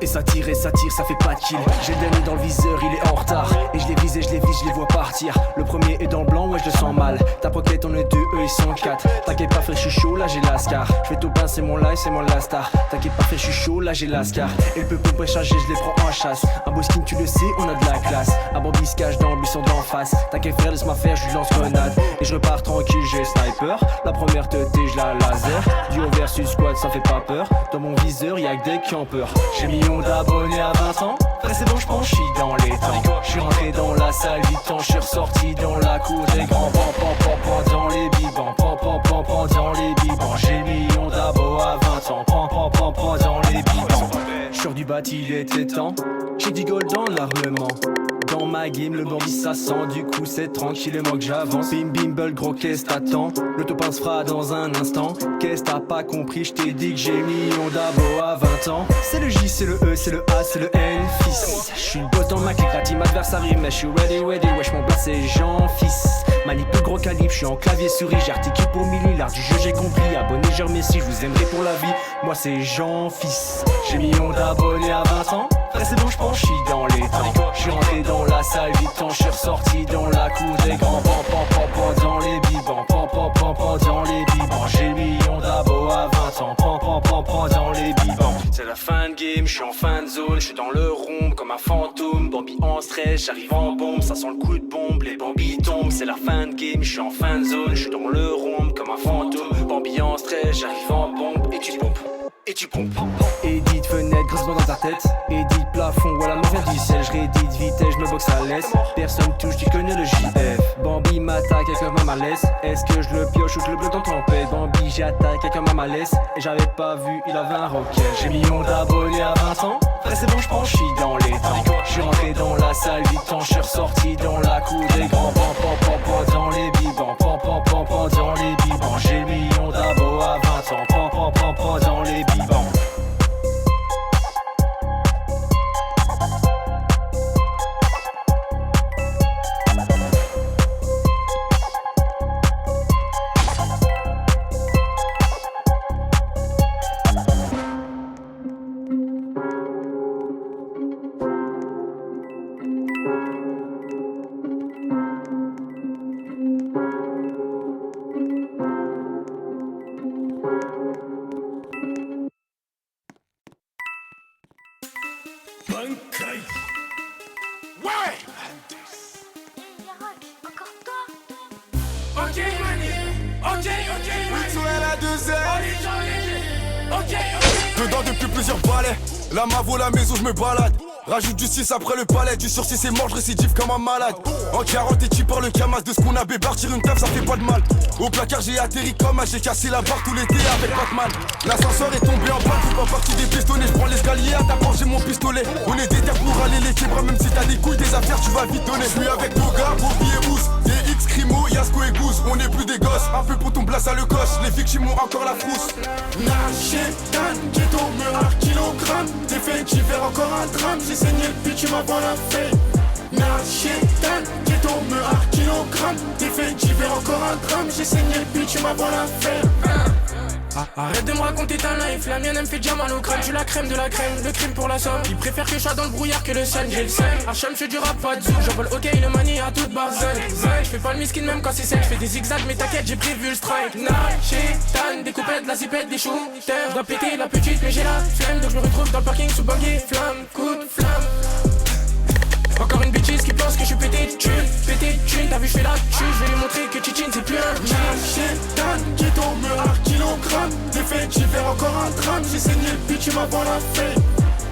Et ça tire, ça fait pas de kill. J'ai le dernier dans le viseur, il est en retard. Et je les vise, je les vois partir. Le premier est dans le blanc, ouais je le sens mal. Ta pocket on est deux, eux ils sont quatre. T'inquiète pas frère, je suis chaud, là j'ai l'ascar. Je fais tout pain, c'est mon live, c'est mon lastar. T'inquiète pas frère, je suis chaud, là j'ai l'ascar. Et le peuple préchargé, je les prends en chasse. Un beau skin, tu le sais, on a de la classe. Un Bambi se cache dans le buisson d'en face. T'inquiète frère, laisse-moi faire, je lui lance grenade. Et je repars tranquille, j'ai sniper. La première teuté, je la laser. Duo versus squad, ça fait pas peur. Dans mon viseur, y'a que des campeurs. J'ai millions d'abonnés à 20 ans. Frère c'est bon, je pense, je suis dans les temps. Je suis rentré dans la salle du temps, je suis ressorti dans la cour des grands. Pan dans les bibans, pan dans les bibans. J'ai millions d'abos à 20 ans. Pan dans les bibans. Sur du bâti, il était temps. J'ai du gold dans l'armement. Dans ma game, le Bambi ça sent. Du coup c'est tranquillement que j'avance. Bim bimble, gros qu'est-ce t'attends? Le top 1 se fera dans un instant. Qu'est-ce t'as pas compris? Je t'ai dit que j'ai millions d'abos à 20 ans. C'est le J, c'est le E, c'est le A, c'est le N, fils. J'suis le boss dans ma clique, la team adversary. Mais j'suis ready, wesh mon blast c'est Jean, fils. Manip plus gros calibre, j'suis en clavier souris. J'articule pour mille, l'art du jeu j'ai compris. Abonnez, je remercie, je vous aimerai pour la vie. Moi c'est Jean, fils. J'ai millions d'abonnés à 20 ans. Frère c'est bon, j'pense, j'suis dans les temps. J'suis rentré dans la salle du temps, j'suis ressorti dans la cour des grands. Pan dans les bibans, pan dans les bibans. J'ai millions d'abos à 20 ans. Pan dans les bibans. C'est la fin de game, j'suis en fin de zone. J'suis dans le rhombe comme un fantôme. Bambi en stress, j'arrive en bombe. Ça sent le coup de bombe, les Bambi tombent. C'est la fin de game, j'suis en fin de zone. J'suis dans le rhombe comme un fantôme. Bambi en stress, j'arrive en bombe. Et tu pompes. Et tu pompes. Édite fenêtre, grincement dans ta tête. Édite plafond, voilà mon vient du ciel. J'rédite vitesse, j'me boxe à l'aise. Personne touche, tu connais le JF. Bambi m'attaque avec un malaise. Est-ce que je le pioche ou je le bloque dans tempête? Bambi j'attaque avec un malaise. Et j'avais pas vu, il avait un rocket. J'ai millions d'abonnés à 20 ans. Frère c'est bon, j'pense, j'suis dans les temps. J'suis rentré dans la salle du temps, j'suis ressorti dans la cour des grands. Pan dans les bibans, pan dans les bibans. J'ai millions d'abos à 20 ans. Pan dans les bibans. Dedans depuis plusieurs balais. La mavo, la maison, je me balade. Rajoute du 6 après le palais. Du sursis c'est mort, je récidive comme un malade. En 40 et tu par le camas de ce qu'on a bébar. Tire une taf, ça fait pas de mal. Au placard j'ai atterri comme un. J'ai cassé la barre tout l'été avec Batman. L'ascenseur est tombé en panne, fais pas partie des pistonnets. Je prends l'escalier à ta porte, j'ai mon pistolet. On est déter pour aller les québras. Même si t'as des couilles, des affaires, tu vas vite donner. Je suis avec Boga, Bobby et Mousse. Des X, Crimo, Yasko et Goose. On est plus des gosses, un peu pour ton place à le coche. Les victimes ont encore la frousse. Nachétan, ghetto, meurard, kilogramme. T'es fait d'hiver, encore un drame. J'ai saigné le bitume avant la fête. Nachétan, ghetto, meurard, kilogramme. T'es fait d'hiver, encore un drame. J'ai saigné le bitume avant la fête. Arrête de me raconter ta life, la mienne elle me fait déjà mal au crâne. Je suis la crème de la crème, le crime pour la somme. Ils préfèrent que je sois dans le brouillard que le sel. J'ai le sel, Hacham je fais du rap pas de zou. J'envole ok le manie à toute barzel. Je fais pas le miskin même quand c'est sec. Je fais des zigzags mais t'inquiète j'ai prévu le strike. Nachétan, des coupettes, la zipette, des shooters. Je dois péter la petite mais j'ai la flemme. Donc je me retrouve dans le parking sous bangé. Flamme, coup de flamme. Encore une bêtise qui pense que je suis pété de thune, t'as vu je fais la tue, je vais lui montrer que Titine c'est plus un Nachétan, ghetto, meurard, kilogramme. T'es fait d'hiver, encore un drame. J'ai saigné le bitume avant la fête.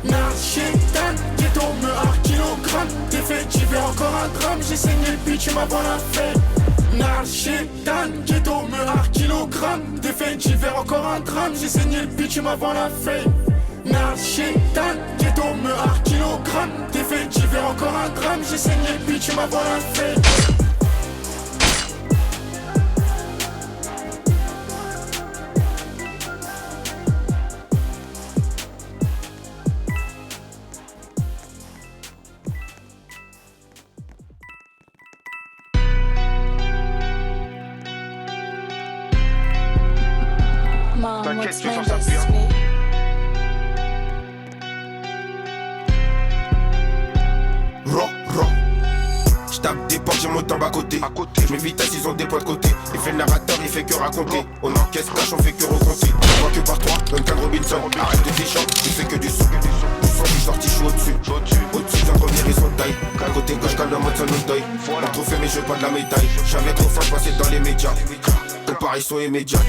Nachétan, ghetto, meurard, kilogramme. T'es fait d'hiver, encore un drame. J'ai saigné le bitume avant la fête. Nachétan, ghetto, meurard, kilogramme. T'es fait d'hiver, encore un drame. J'ai saigné le bitume avant la fête. Nachétan, ghetto, meurard, kilogramme. T'es fait d'hiver, encore un drame. J'ai saigné le bitume avant la fête. T'inquiète, tu t'en sors bien. tombe à côté. Je m'évite ils ont des points de côté. Il fait le narrateur, il fait que raconter. On encaisse cash, on fait que recompter. On voit que par toi, Duncan Robinson. Arrête de tes chants, il fait que du son. Du son, je suis sorti, je suis au-dessus. Au-dessus, j'en reviens, ils sont taille. Côté gauche, calme, mode son deuil. On trophée, mais je veux pas de la médaille. J'avais trop faim, je passais dans les médias. Comparaison immédiate.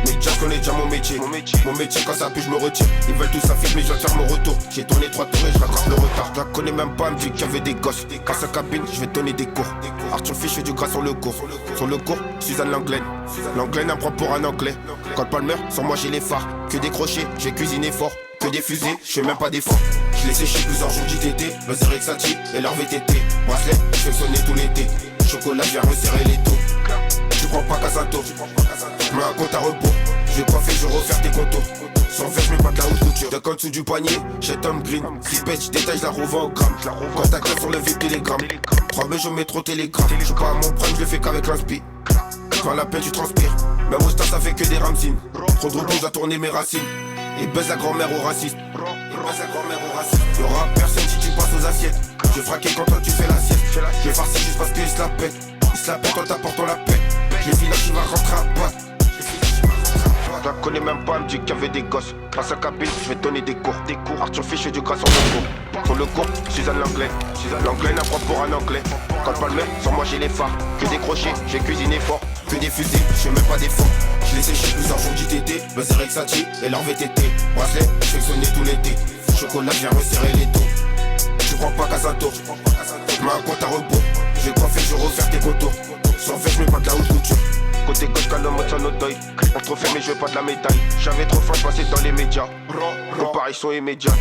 Médias, je connais déjà mon métier. Mon métier, quand ça pue, je me retire. Ils veulent tout s'afficher, mais je viens de faire mon retour. J'ai tourné 3 tours et je rattrape le retard. Je la connais même pas, elle me dit qu'il y avait des gosses. Dans sa cabine, je vais donner des cours. Arthur Fiche fait du gras sur le cours. Sur le cours, Suzanne Langlaine. Langlaine apprend pour un anglais. Quand Palmer, sur moi j'ai les phares. Que des crochets, j'ai cuisiné fort. Que des fusées, je fais même pas d'effort. Je les séché plusieurs jours d'ITT. Le Zerexati et leur VTT. Bracelet, je fais sonner tout l'été. Chocolat, viens resserrer les taux. Tu prends pas Casato. Je mets un compte à repos. Je vais coiffer, je vais refaire tes contours. Sans faire, je mets pas de la haute couture. De qu'en dessous du poignet, j'ai Tom Green. 6 pêches, je détaille, je la revends au gramme. Quand ta clé sur le VIP télégramme. 3 B, je mets trop télégramme. Je suis pas à mon prime, je le fais qu'avec l'inspi. Quand la peine, tu transpires. Même au stade, ça fait que des ramsines. Trop de repos, à tourner mes racines. Et baisse la grand-mère au raciste. Y'aura personne si tu passes aux assiettes. Je vais fraquer quand toi tu fais l'assiette. Je vais farcer juste parce qu'ils se la pètent. Ils se la pètent en t'apportant la paix. Je les finis, tu vas rentrer à boîte. Je la connais même pas, elle me dit qu'il y avait des gosses. Dans sa cabine, je vais donner des cours. Arthur Fiche fait du gras sur le cours. Sur le cours, Suzanne Langlaine. Langlaine apprend pour un anglais. Quand Palmer, sur moi j'ai les phares. Que des crochets, j'ai cuisiné fort. Que des fusées, je fais même pas d'effort. Je les séché plusieurs jours d'ITT. Le Zerexati et leur VTT. Bracelet, je fais sonner tout l'été. Chocolat, viens resserrer les taux. Tu prends pas Casato. Je mets un compte à repos. Je vais coiffer, je vais refaire tes contours. Sans fait, je mets pas de la haute couture. Côté gauche, calme, mode son deuil. On trophée, mais je veux pas de la médaille. J'avais trop faim, je passais dans les médias. Comparaison immédiate.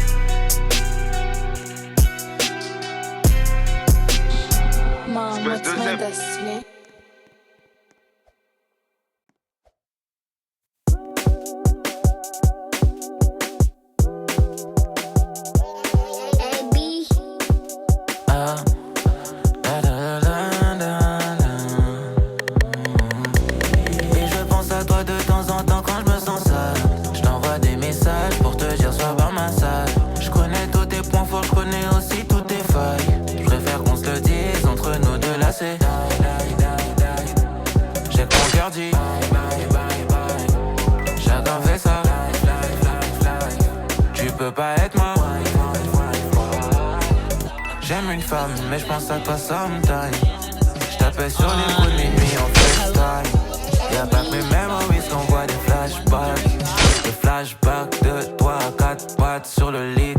Mom, what's my destiny? J'ai que mon cœur dit chacun fait ça. Tu peux pas être moi. J'aime une femme mais je pense à toi sometime. J't'appelle sur les coups de minuit en FaceTime. Y'a pas que mes memories qu'on voit des flashbacks. Des flashbacks de toi à 4 pattes sur le lit.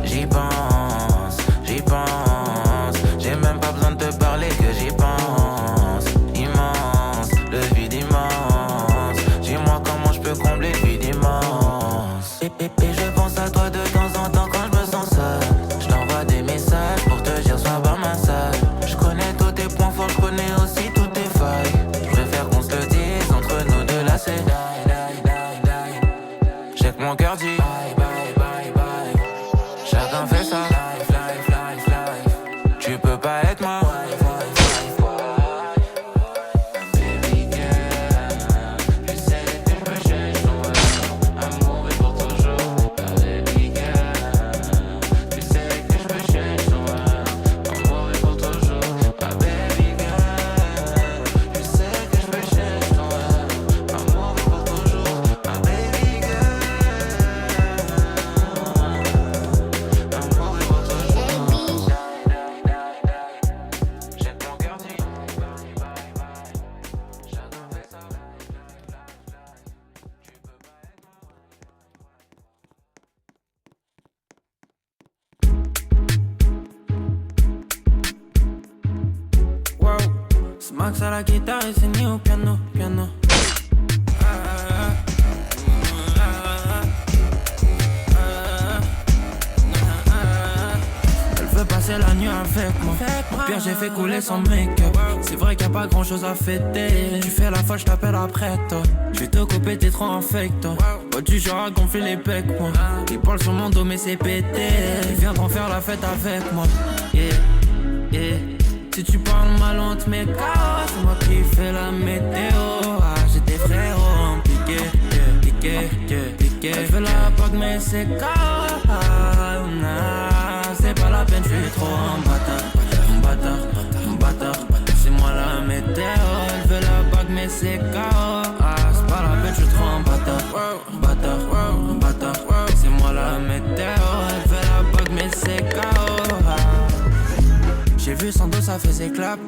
J'y pense, j'y pense. J'ai même pas besoin de te parler que j'y pense. Immense, le vide immense. Dis-moi comment je peux combler le vide immense. Et je pense à toi de temps en temps quand je me sens seul. Je t'envoie des messages pour te dire sois pas ma seule. Je connais tous tes points forts, je connais aussi toutes tes failles. Je préfère qu'on se le dise entre nous deux là c'est. J'ai que mon cœur dit chacun fait ça. Tu peux pas être moi. Baby girl, tu sais que je peux changer toi. Amour est pour toujours. Baby girl, tu sais que je peux changer toi. Amour est pour toujours. Baby girl, tu sais que je peux changer toi. Amour est pour toujours. Baby girl, amour est pour toujours. J'ai mon cœur dit chacun fait ça. Wow, c'est Max à la guitare et c'est Ni au piano, piano. Elle veut passer la nuit avec moi. Au pire j'ai fait couler son make-up. C'est vrai qu'il y a pas grand chose à fêter. Tu fais la folle, je t'appelle après toi. Je vais te couper, t'es trop infect toi. Pas du genre à gonfler les pecs moi. Ils parlent sur mon dos mais c'est pété. Ils viendront faire la fête avec moi. Yeah, yeah. Si tu parles mal on te met KO. C'est moi qui fais la météo. Ah j'ai des frérots piqué, piqué. Elle veut la PAC mais c'est KO. C'est pas la peine, je suis trop un bâtard. météo. Elle veut la bague mais c'est KO. Ah c'est pas la peine, je suis trop un bâtard. Bâtard. C'est moi la météo. Elle veut la bague mais c'est KO. Ah. J'ai vu son dos, ça faisait clap.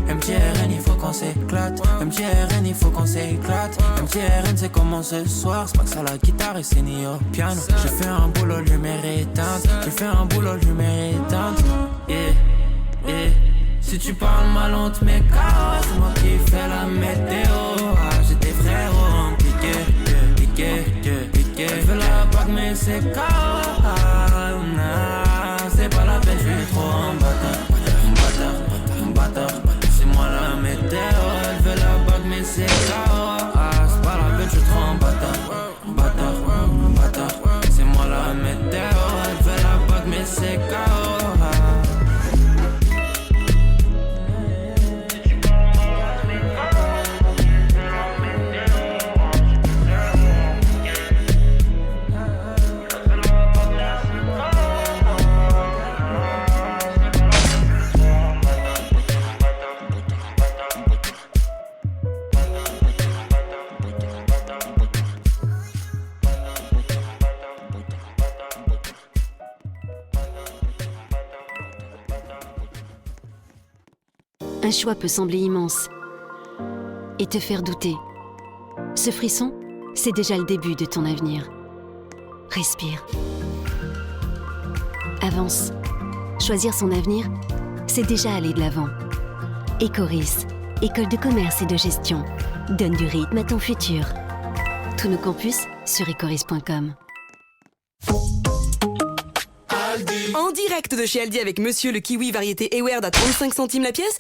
MTRN, il faut qu'on s'éclate. MTRN, il faut qu'on s'éclate. MTRN, c'est comment ce soir. C'est pas que ça la guitare et c'est ni au piano. J'ai fait un boulot, lumière éteinte. Si tu parles mal, on te met KO. C'est moi qui fais la météo. Ah, j'ai des frérots piqué. Elle veut la bague, mais c'est KO. Ah, nah, c'est pas la peine, je suis trop un bâtard. C'est moi la météo. Elle veut la bague, mais c'est KO. Ah, c'est pas la peine, je suis trop un bâtard. C'est moi la météo. Elle veut la bague, mais c'est KO. Un choix peut sembler immense et te faire douter. Ce frisson, c'est déjà le début de ton avenir. Respire. Avance. Choisir son avenir, c'est déjà aller de l'avant. Ecoris, école de commerce et de gestion, donne du rythme à ton futur. Tous nos campus sur ecoris.com. En direct de chez Aldi avec Monsieur le Kiwi variété Ewerd à 35 centimes la pièce.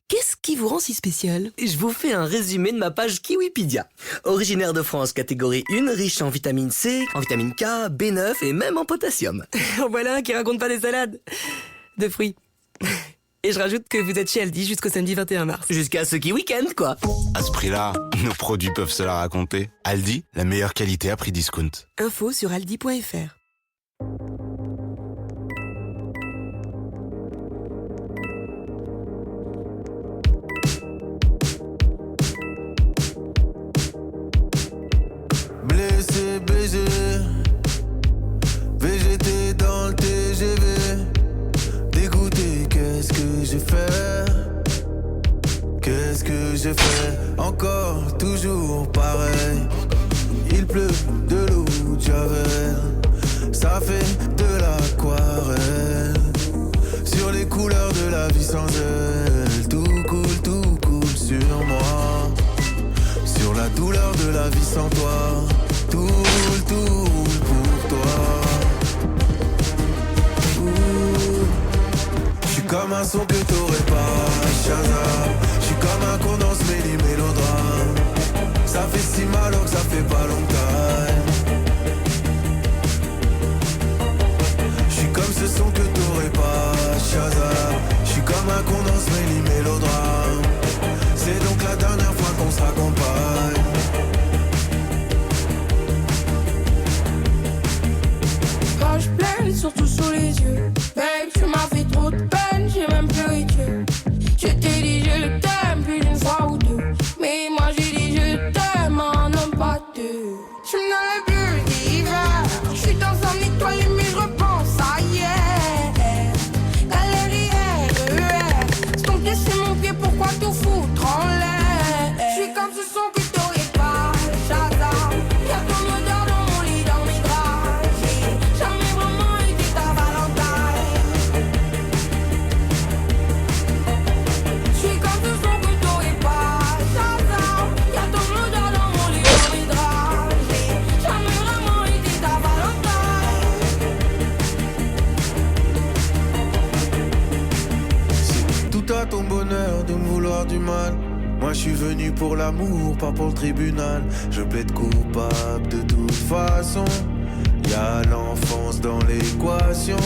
Qu'est-ce qui vous rend si spécial ? Je vous fais un résumé de ma page Kiwipedia. Originaire de France, catégorie 1, riche en vitamine C, en vitamine K, B9 et même en potassium. En voilà un qui raconte pas des salades de fruits. Et je rajoute que vous êtes chez Aldi jusqu'au samedi 21 mars. Jusqu'à ce week-end, quoi. À ce prix-là, nos produits peuvent se la raconter. Aldi, la meilleure qualité à prix discount. Info sur aldi.fr. Blessé, baisé, VGT dans le TGV. Dégoûté, qu'est-ce que j'ai fait? Qu'est-ce que j'ai fait? Encore, toujours pareil. Il pleut de l'eau de Javel. Ça fait de l'aquarelle. Sur les couleurs de la vie sans elle. Tout coule sur moi. Sur la douleur de la vie sans toi. Tout roule pour toi. J'suis comme un son que t'aurais pas, Shazam. J'suis comme un condensé des mélodrames. Ça fait si mal alors que ça fait pas longtemps. J'suis comme ce son que t'aurais pas, Shazam. J'suis comme un condensé des mélodrames. C'est donc la dernière fois qu'on se raccompagne. Quand je pleine, surtout sous les yeux. Babe, tu m'as fait trop de peine, j'ai même pleuré Dieu. Je t'ai dit je t'aime plus d'une fois ou deux. Mais moi j'ai dit je t'aime en homme pas deux. Je me dans les bleus d'hiver. Je suis dans un étoile mais je repense à hier. Galerie RER. C'est ton pied, c'est mon pied, pourquoi tout foutre en l'air? Je suis comme ce son que t'aurais pas, Shazam. Y'a ton odeur dans mon lit, dans mes draps. J'ai jamais vraiment été ta Valentine. Je suis comme ce son que t'aurais pas, Shazam. Y'a ton odeur dans mon lit, dans mes draps. J'ai jamais vraiment été ta Valentine. C'est tout à ton bonheur de me vouloir du mal. Moi je suis venu pour l'amour, pas pour le tribunal. Je plaide coupable de toute façon. Y'a l'enfance dans l'équation.